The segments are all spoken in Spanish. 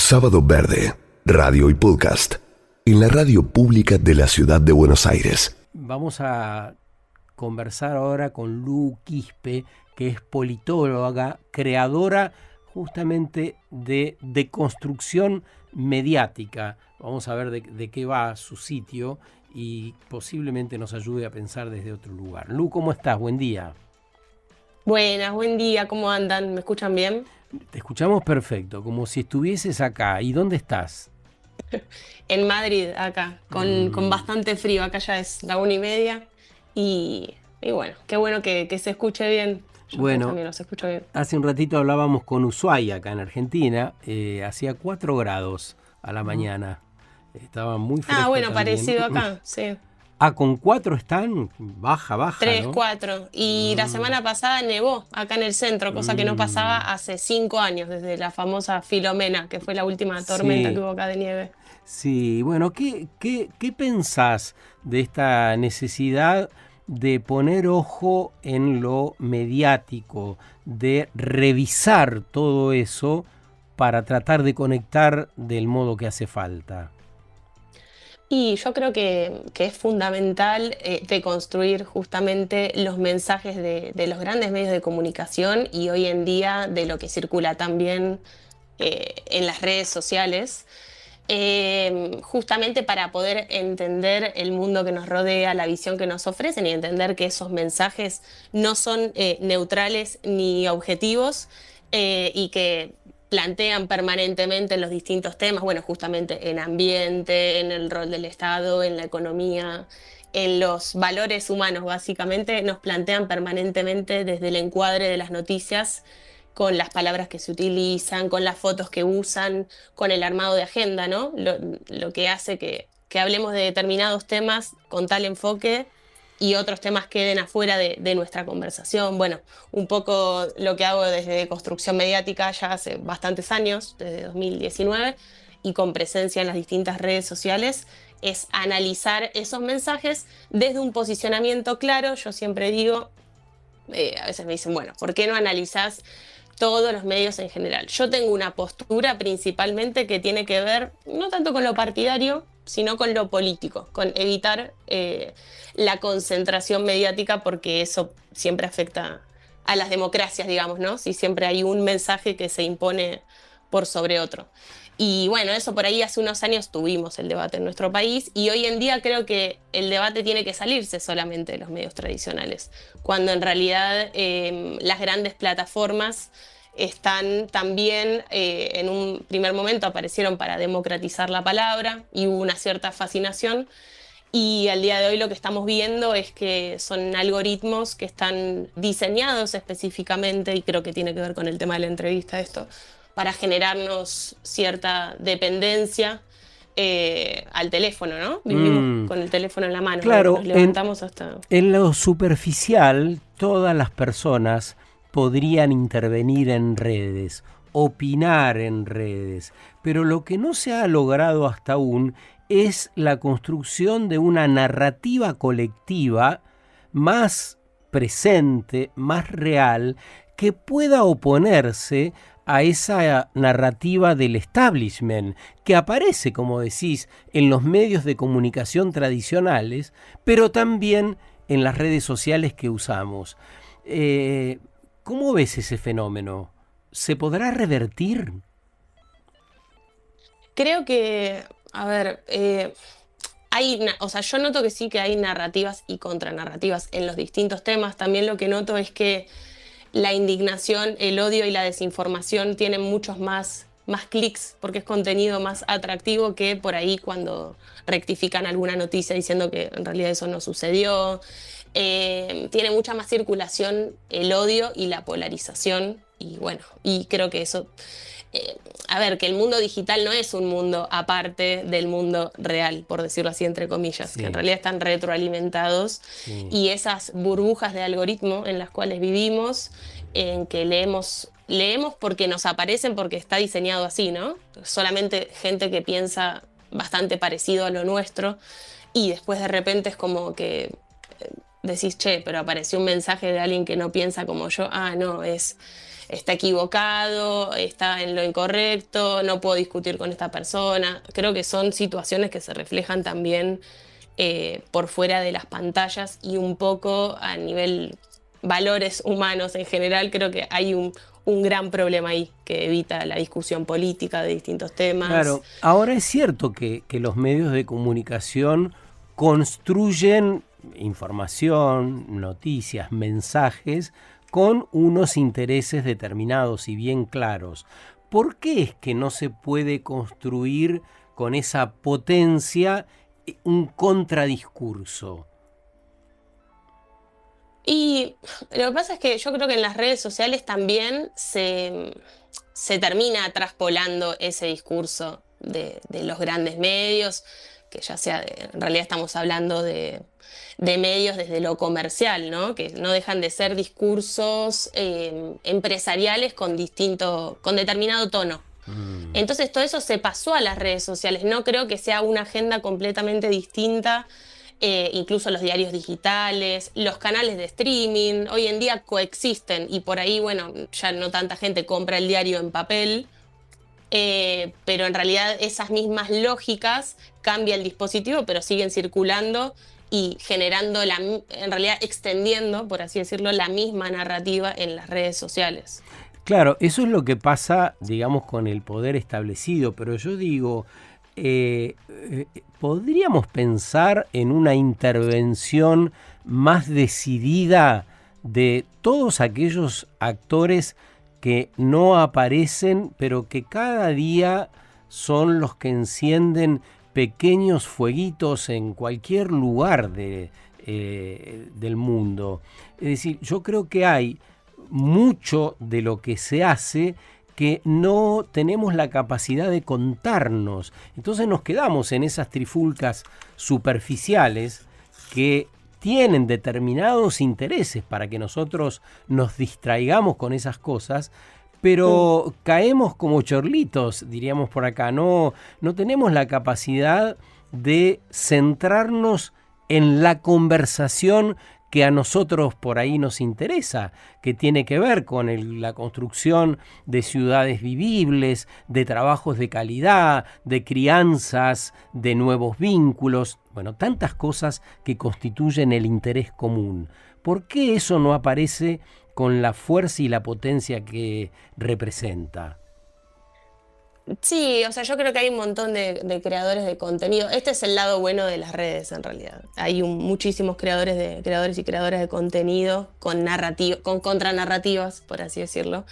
Sábado Verde, radio y podcast, en la radio pública de la ciudad de Buenos Aires. Vamos a conversar ahora con Lu Quispe, que es politóloga, creadora justamente de deconstrucción mediática. Vamos a ver de qué va su sitio y posiblemente nos ayude a pensar desde otro lugar. Lu, ¿cómo estás? Buen día. Buenas, buen día, ¿cómo andan? ¿Me escuchan bien? Te escuchamos perfecto, como si estuvieses acá. ¿Y dónde estás? En Madrid, acá, con bastante frío. Acá ya es la 1:30 y bueno, qué bueno que se escuche bien. Yo también los escucho bien. Hace un ratito hablábamos con Ushuaia, acá en Argentina. Hacía 4 grados a la mañana. Estaba muy fresco. Ah, bueno, también. parecido acá, sí. Ah, ¿con 4 están? Baja, 3, ¿no? 4. Y la semana pasada nevó acá en el centro, cosa que no pasaba hace 5 años, desde la famosa Filomena, que fue la última tormenta que hubo acá de nieve. Sí, bueno, ¿qué pensás de esta necesidad de poner ojo en lo mediático, de revisar todo eso para tratar de conectar del modo que hace falta? Y yo creo que es fundamental deconstruir justamente los mensajes de los grandes medios de comunicación y hoy en día de lo que circula también en las redes sociales, justamente para poder entender el mundo que nos rodea, la visión que nos ofrecen y entender que esos mensajes no son neutrales ni objetivos y que plantean permanentemente los distintos temas, bueno, justamente en ambiente, en el rol del Estado, en la economía, en los valores humanos, básicamente, nos plantean permanentemente desde el encuadre de las noticias, con las palabras que se utilizan, con las fotos que usan, con el armado de agenda, ¿no? Lo que hace que hablemos de determinados temas con tal enfoque y otros temas queden afuera de nuestra conversación. Bueno, un poco lo que hago desde Construcción Mediática ya hace bastantes años, desde 2019, y con presencia en las distintas redes sociales, es analizar esos mensajes desde un posicionamiento claro. Yo siempre digo, a veces me dicen, bueno, ¿por qué no analizás todos los medios en general? Yo tengo una postura principalmente que tiene que ver no tanto con lo partidario, sino con lo político, con evitar la concentración mediática, porque eso siempre afecta a las democracias, digamos, ¿no? Si siempre hay un mensaje que se impone por sobre otro. Y bueno, eso por ahí hace unos años tuvimos el debate en nuestro país y hoy en día creo que el debate tiene que salirse solamente de los medios tradicionales, cuando en realidad las grandes plataformas están también, en un primer momento aparecieron para democratizar la palabra y hubo una cierta fascinación. Y al día de hoy lo que estamos viendo es que son algoritmos que están diseñados específicamente, y creo que tiene que ver con el tema de la entrevista esto, para generarnos cierta dependencia al teléfono, ¿no? Vivimos con el teléfono en la mano. Claro, nos levantamos hasta... En lo superficial, todas las personas podrían intervenir en redes, opinar en redes, pero lo que no se ha logrado hasta aún es la construcción de una narrativa colectiva más presente, más real, que pueda oponerse a esa narrativa del establishment, que aparece, como decís, en los medios de comunicación tradicionales, pero también en las redes sociales que usamos. ¿Cómo ves ese fenómeno? ¿Se podrá revertir? Creo que, a ver, yo noto que sí, que hay narrativas y contranarrativas en los distintos temas. También lo que noto es que la indignación, el odio y la desinformación tienen muchos más clics, porque es contenido más atractivo que por ahí cuando rectifican alguna noticia diciendo que en realidad eso no sucedió. Tiene mucha más circulación el odio y la polarización, y bueno, y creo que eso... a ver, que el mundo digital no es un mundo aparte del mundo real, por decirlo así, entre comillas, que en realidad están retroalimentados, y esas burbujas de algoritmo en las cuales vivimos, en que leemos porque nos aparecen, porque está diseñado así, ¿no? Solamente gente que piensa bastante parecido a lo nuestro, y después de repente es como que decís, che, pero apareció un mensaje de alguien que no piensa como yo. Ah, no, es está equivocado, está en lo incorrecto, no puedo discutir con esta persona. Creo que son situaciones que se reflejan también por fuera de las pantallas y un poco a nivel valores humanos en general. Creo que hay un gran problema ahí que evita la discusión política de distintos temas. Claro, ahora es cierto que los medios de comunicación construyen información, noticias, mensajes con unos intereses determinados y bien claros. ¿Por qué es que no se puede construir con esa potencia un contradiscurso? Y lo que pasa es que yo creo que en las redes sociales también se termina traspolando ese discurso de los grandes medios, que ya sea, en realidad estamos hablando de medios desde lo comercial, ¿no? Que no dejan de ser discursos empresariales con determinado tono. Entonces todo eso se pasó a las redes sociales. No creo que sea una agenda completamente distinta. Incluso los diarios digitales, los canales de streaming, hoy en día coexisten y por ahí, bueno, ya no tanta gente compra el diario en papel, pero en realidad esas mismas lógicas cambia el dispositivo, pero siguen circulando y generando, en realidad extendiendo, por así decirlo, la misma narrativa en las redes sociales. Claro, eso es lo que pasa, digamos, con el poder establecido, pero yo digo, ¿podríamos pensar en una intervención más decidida de todos aquellos actores que no aparecen, pero que cada día son los que encienden pequeños fueguitos en cualquier lugar del mundo? Es decir, yo creo que hay mucho de lo que se hace que no tenemos la capacidad de contarnos. Entonces nos quedamos en esas trifulcas superficiales que tienen determinados intereses para que nosotros nos distraigamos con esas cosas, pero caemos como chorlitos, diríamos por acá. No tenemos la capacidad de centrarnos en la conversación que a nosotros por ahí nos interesa, que tiene que ver con la construcción de ciudades vivibles, de trabajos de calidad, de crianzas, de nuevos vínculos, bueno, tantas cosas que constituyen el interés común. ¿Por qué eso no aparece con la fuerza y la potencia que representa? Sí, o sea, yo creo que hay un montón de creadores de contenido. Este es el lado bueno de las redes, en realidad. Hay muchísimos creadores y creadoras de contenido con contranarrativas, por así decirlo,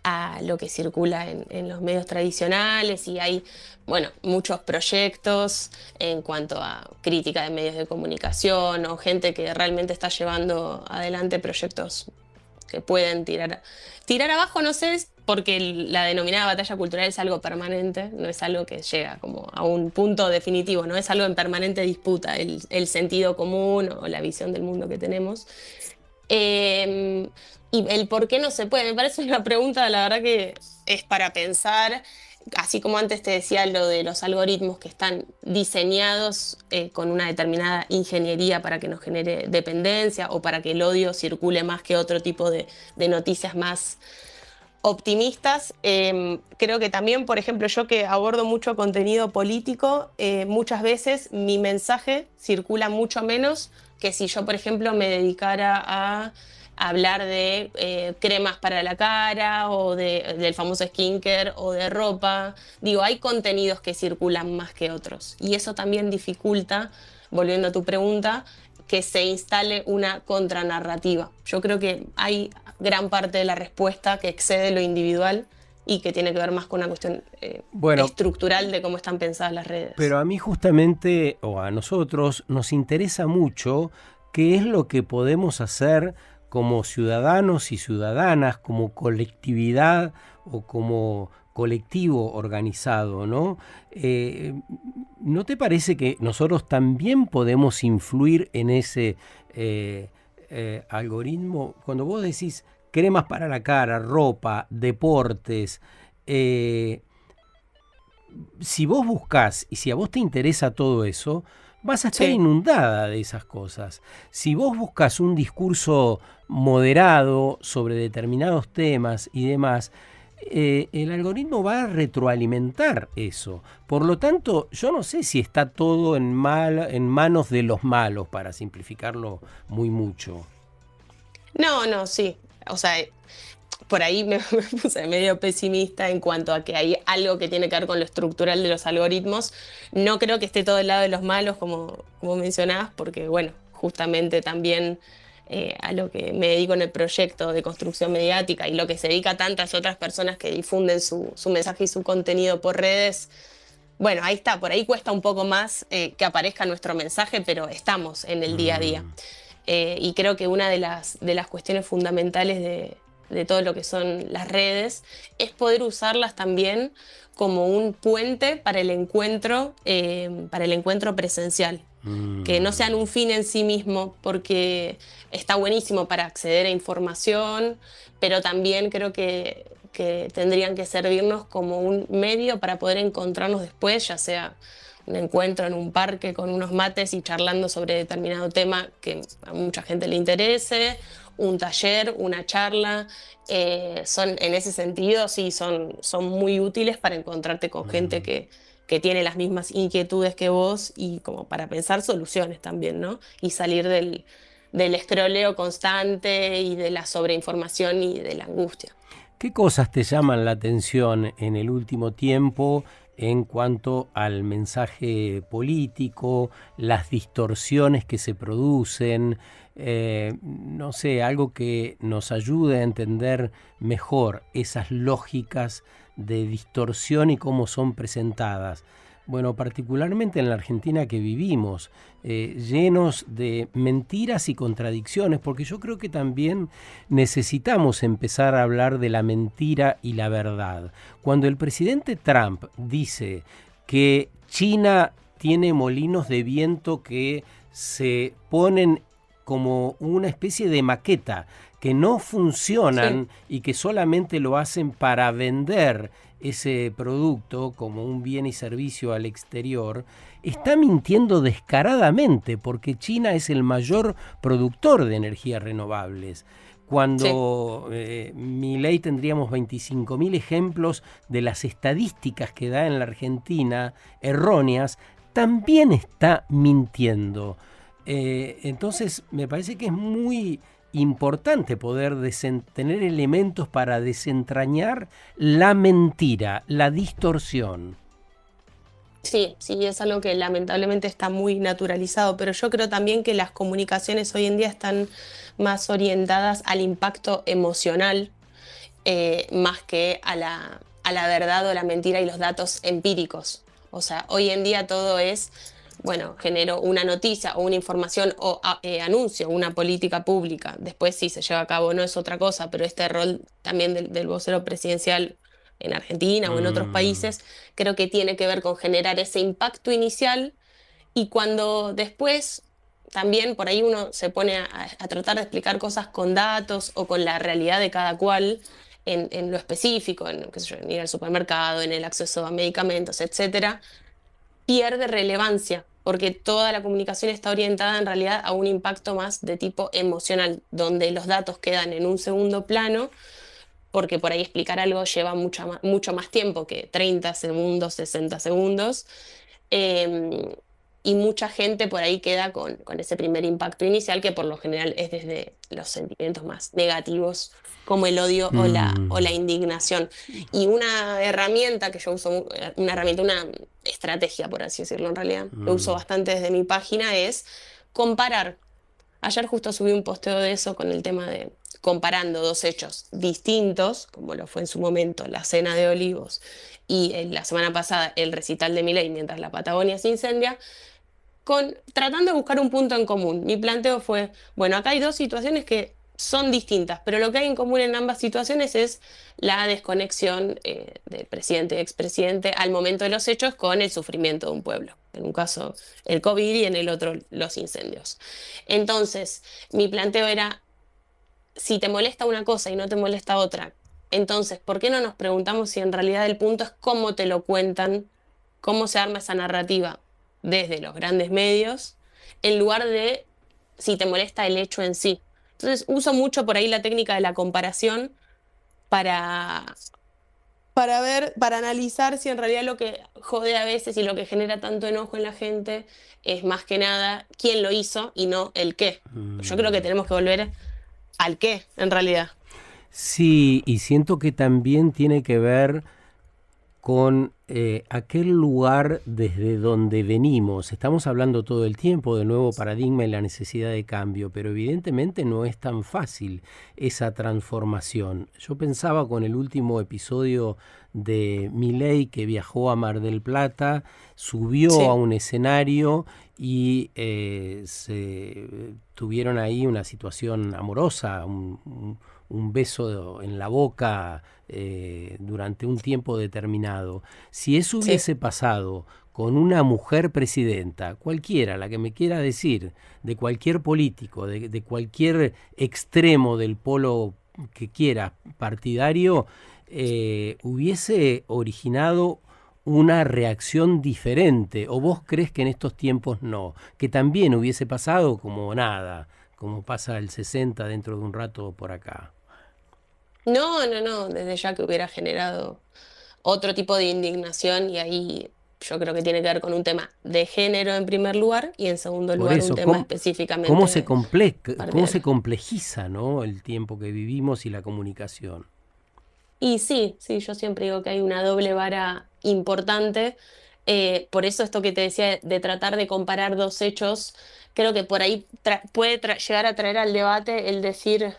a lo que circula en los medios tradicionales y hay, bueno, muchos proyectos en cuanto a crítica de medios de comunicación o gente que realmente está llevando adelante proyectos que pueden tirar abajo, no sé, porque la denominada batalla cultural es algo permanente, no es algo que llega como a un punto definitivo, no es algo en permanente disputa, el sentido común o la visión del mundo que tenemos. Y el por qué no se puede, me parece una pregunta, la verdad que es para pensar. Así como antes te decía lo de los algoritmos que están diseñados con una determinada ingeniería para que nos genere dependencia o para que el odio circule más que otro tipo de noticias más optimistas. Creo que también, por ejemplo, yo que abordo mucho contenido político, muchas veces mi mensaje circula mucho menos que si yo, por ejemplo, me dedicara a hablar de cremas para la cara o del famoso skincare o de ropa. Digo, hay contenidos que circulan más que otros y eso también dificulta, volviendo a tu pregunta, que se instale una contranarrativa. Yo creo que hay gran parte de la respuesta que excede lo individual y que tiene que ver más con una cuestión estructural de cómo están pensadas las redes. Pero a mí justamente, o a nosotros, nos interesa mucho qué es lo que podemos hacer como ciudadanos y ciudadanas, como colectividad o como colectivo organizado, ¿no? ¿No te parece que nosotros también podemos influir en ese algoritmo? Cuando vos decís cremas para la cara, ropa, deportes, si vos buscás y si a vos te interesa todo eso, vas a estar Sí. inundada de esas cosas. Si vos buscas un discurso moderado sobre determinados temas y demás, el algoritmo va a retroalimentar eso. Por lo tanto, yo no sé si está todo en manos de los malos, para simplificarlo muy mucho. No, no, sí. O sea, por ahí me puse medio pesimista en cuanto a que hay algo que tiene que ver con lo estructural de los algoritmos. No creo que esté todo del lado de los malos, como mencionabas, porque, bueno, justamente también a lo que me dedico en el proyecto de construcción mediática y lo que se dedica a tantas otras personas que difunden su mensaje y su contenido por redes. Bueno, ahí está, por ahí cuesta un poco más que aparezca nuestro mensaje, pero estamos en el día a día. Mm. Y creo que una de las cuestiones fundamentales de todo lo que son las redes es poder usarlas también como un puente para el encuentro presencial. Que no sean un Mm. fin en sí mismo, porque está buenísimo para acceder a información, pero también creo que tendrían que servirnos como un medio para poder encontrarnos después, ya sea un encuentro en un parque con unos mates y charlando sobre determinado tema que a mucha gente le interese, un taller, una charla. En ese sentido, sí, son muy útiles para encontrarte con gente Mm. que tiene las mismas inquietudes que vos y como para pensar soluciones también, ¿no? Y salir del escroleo constante y de la sobreinformación y de la angustia. ¿Qué cosas te llaman la atención en el último tiempo en cuanto al mensaje político, las distorsiones que se producen? No sé, algo que nos ayude a entender mejor esas lógicas de distorsión y cómo son presentadas. Bueno, particularmente en la Argentina que vivimos, llenos de mentiras y contradicciones, porque yo creo que también necesitamos empezar a hablar de la mentira y la verdad. Cuando el presidente Trump dice que China tiene molinos de viento que se ponen como una especie de maqueta, que no Sí, funcionan y que solamente lo hacen para vender ese producto como un bien y servicio al exterior, está mintiendo descaradamente, porque China es el mayor productor de energías renovables. sí. Cuando Milei tendríamos 25.000 ejemplos de las estadísticas que da en la Argentina erróneas, también está mintiendo. Entonces me parece que es muy importante poder tener elementos para desentrañar la mentira, la distorsión. Sí, sí, es algo que lamentablemente está muy naturalizado, pero yo creo también que las comunicaciones hoy en día están más orientadas al impacto emocional, más que a la verdad o la mentira y los datos empíricos. O sea, hoy en día todo es, bueno, genero una noticia o una información o anuncio una política pública. Después si se lleva a cabo no es otra cosa, pero este rol también del vocero presidencial en Argentina o en otros Mm. países, creo que tiene que ver con generar ese impacto inicial y cuando después también por ahí uno se pone a tratar de explicar cosas con datos o con la realidad de cada cual en lo específico, en, qué sé yo, en ir al supermercado, en el acceso a medicamentos, etcétera, pierde relevancia, porque toda la comunicación está orientada en realidad a un impacto más de tipo emocional, donde los datos quedan en un segundo plano, porque por ahí explicar algo lleva mucho más tiempo que 30 segundos, 60 segundos. Eh, y mucha gente por ahí queda con ese primer impacto inicial, que por lo general es desde los sentimientos más negativos, como el odio o la Mm. indignación. Y una herramienta que yo uso, una herramienta, una estrategia, por así decirlo en realidad, lo uso Mm. bastante desde mi página, es comparar. Ayer justo subí un posteo de eso con el tema de comparando dos hechos distintos, como lo fue en su momento la cena de Olivos y la semana pasada el recital de Milei mientras la Patagonia se incendia, tratando de buscar un punto en común. Mi planteo fue, bueno, acá hay dos situaciones que son distintas, pero lo que hay en común en ambas situaciones es la desconexión del presidente y expresidente al momento de los hechos con el sufrimiento de un pueblo. En un caso el COVID y en el otro los incendios. Entonces, mi planteo era, si te molesta una cosa y no te molesta otra, entonces, ¿por qué no nos preguntamos si en realidad el punto es cómo te lo cuentan, cómo se arma esa narrativa? desde los grandes medios, en lugar de si te molesta el hecho en sí. Entonces uso mucho por ahí la técnica de la comparación para, para ver, para analizar si en realidad lo que jode a veces y lo que genera tanto enojo en la gente es más que nada quién lo hizo y no el qué. Yo creo que tenemos que volver al qué, en realidad. Sí, y siento que también tiene que ver con aquel lugar desde donde venimos. Estamos hablando todo el tiempo del nuevo paradigma y la necesidad de cambio, pero evidentemente no es tan fácil esa transformación. Yo pensaba con el último episodio de Milei, que viajó a Mar del Plata, subió a Sí, un escenario y se tuvieron ahí una situación amorosa, un beso en la boca durante un tiempo determinado. Si eso sí. hubiese pasado con una mujer presidenta, cualquiera, la que me quiera decir, de cualquier político, de cualquier extremo del polo que quiera partidario, hubiese originado una reacción diferente. ¿O vos crees que en estos tiempos no? Que también hubiese pasado como nada, como pasa el 60 dentro de un rato por acá. No, no, no, desde ya que hubiera generado otro tipo de indignación y ahí yo creo que tiene que ver con un tema de género en primer lugar y en segundo Por lugar un eso, tema específicamente cómo se partidario. complejiza, ¿no?, el tiempo que vivimos y la comunicación? Y sí, sí, yo siempre digo que hay una doble vara importante. Por eso esto que te decía de tratar de comparar dos hechos, creo que por ahí puede llegar a traer al debate el decir,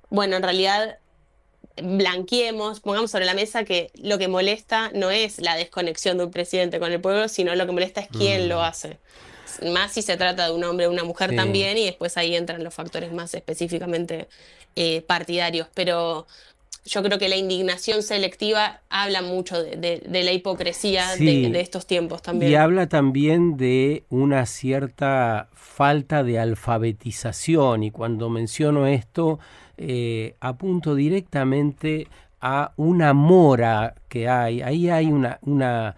bueno, en realidad blanqueemos, pongamos sobre la mesa que lo que molesta no es la desconexión de un presidente con el pueblo, sino lo que molesta es quién lo Mm, hace. Más si se trata de un hombre o una mujer sí. también, y después ahí entran los factores más específicamente partidarios. Pero yo creo que la indignación selectiva habla mucho de la hipocresía de Sí, estos tiempos y también. habla también de una cierta falta de alfabetización, y cuando menciono esto, apunto directamente a una mora que hay. Ahí hay una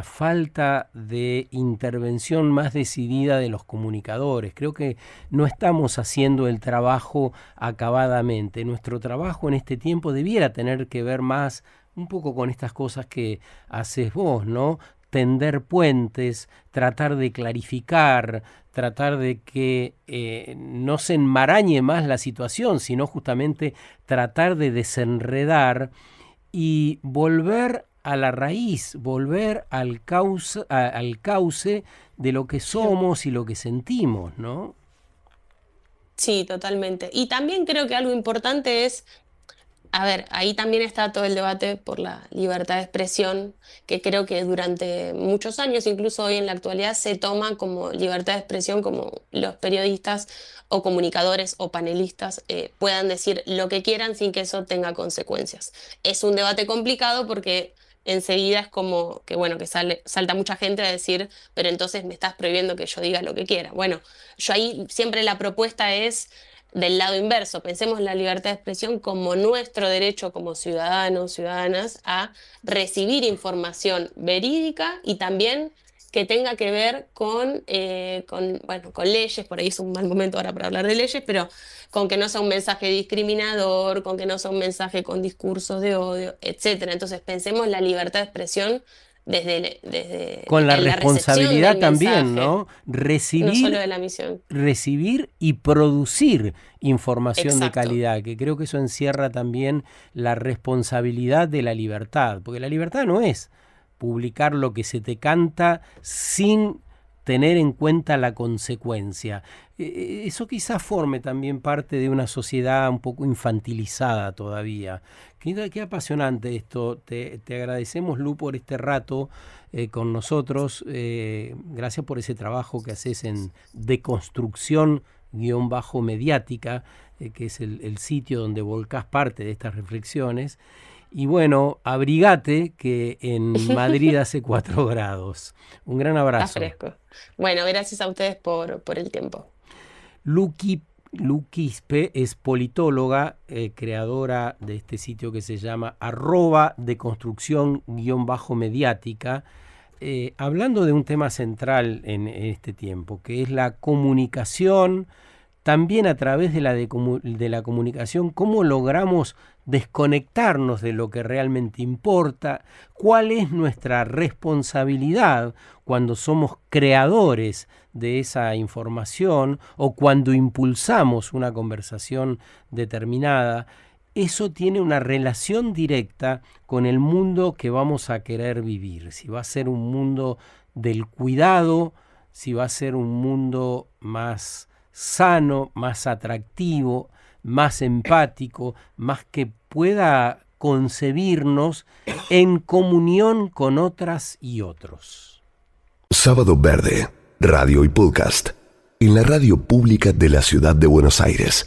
falta de intervención más decidida de los comunicadores. Creo que no estamos haciendo el trabajo acabadamente. Nuestro trabajo en este tiempo debiera tener que ver más un poco con estas cosas que haces vos, ¿no? Tender puentes, tratar de clarificar, tratar de que no se enmarañe más la situación, sino justamente tratar de desenredar y volver a la raíz, volver al cauce de lo que somos y lo que sentimos, ¿no? Sí, totalmente. Y también creo que algo importante es, a ver, ahí también está todo el debate por la libertad de expresión, que creo que durante muchos años, incluso hoy en la actualidad, se toma como libertad de expresión, como los periodistas o comunicadores o panelistas puedan decir lo que quieran sin que eso tenga consecuencias. Es un debate complicado porque enseguida es como que, bueno, que salta mucha gente a decir, pero entonces me estás prohibiendo que yo diga lo que quiera. Bueno, yo ahí siempre la propuesta es del lado inverso. Pensemos en la libertad de expresión como nuestro derecho como ciudadanos, ciudadanas, a recibir información verídica y también que tenga que ver bueno, con leyes, por ahí es un mal momento ahora para hablar de leyes, pero con que no sea un mensaje discriminador, con que no sea un mensaje con discursos de odio, etcétera. Entonces pensemos la libertad de expresión Con la en la recepción del responsabilidad también, mensaje, ¿no? no solo de la emisión. Recibir y producir información de Exacto. calidad, que creo que eso encierra también la responsabilidad de la libertad, porque la libertad no es publicar lo que se te canta sin tener en cuenta la consecuencia. Eso quizás forme también parte de una sociedad un poco infantilizada todavía. Qué apasionante esto. Te agradecemos, Lu, por este rato con nosotros. Gracias por ese trabajo que haces en deconstrucción mediática, que es el sitio donde volcás parte de estas reflexiones. Y bueno, abrigate que en Madrid hace 4 grados. Un gran Está abrazo. fresco. Bueno, gracias a ustedes por el tiempo. Luqui, Luquispe es politóloga, creadora de este sitio que se llama @deconstrucción-mediática. hablando de un tema central en este tiempo, que es la comunicación, también a través de la comunicación, cómo logramos desconectarnos de lo que realmente importa, cuál es nuestra responsabilidad cuando somos creadores de esa información o cuando impulsamos una conversación determinada. Eso tiene una relación directa con el mundo que vamos a querer vivir. Si va a ser un mundo del cuidado, si va a ser un mundo más sano, más atractivo, más empático, más que pueda concebirnos en comunión con otras y otros. Sábado Verde, radio y podcast, en la radio pública de la ciudad de Buenos Aires.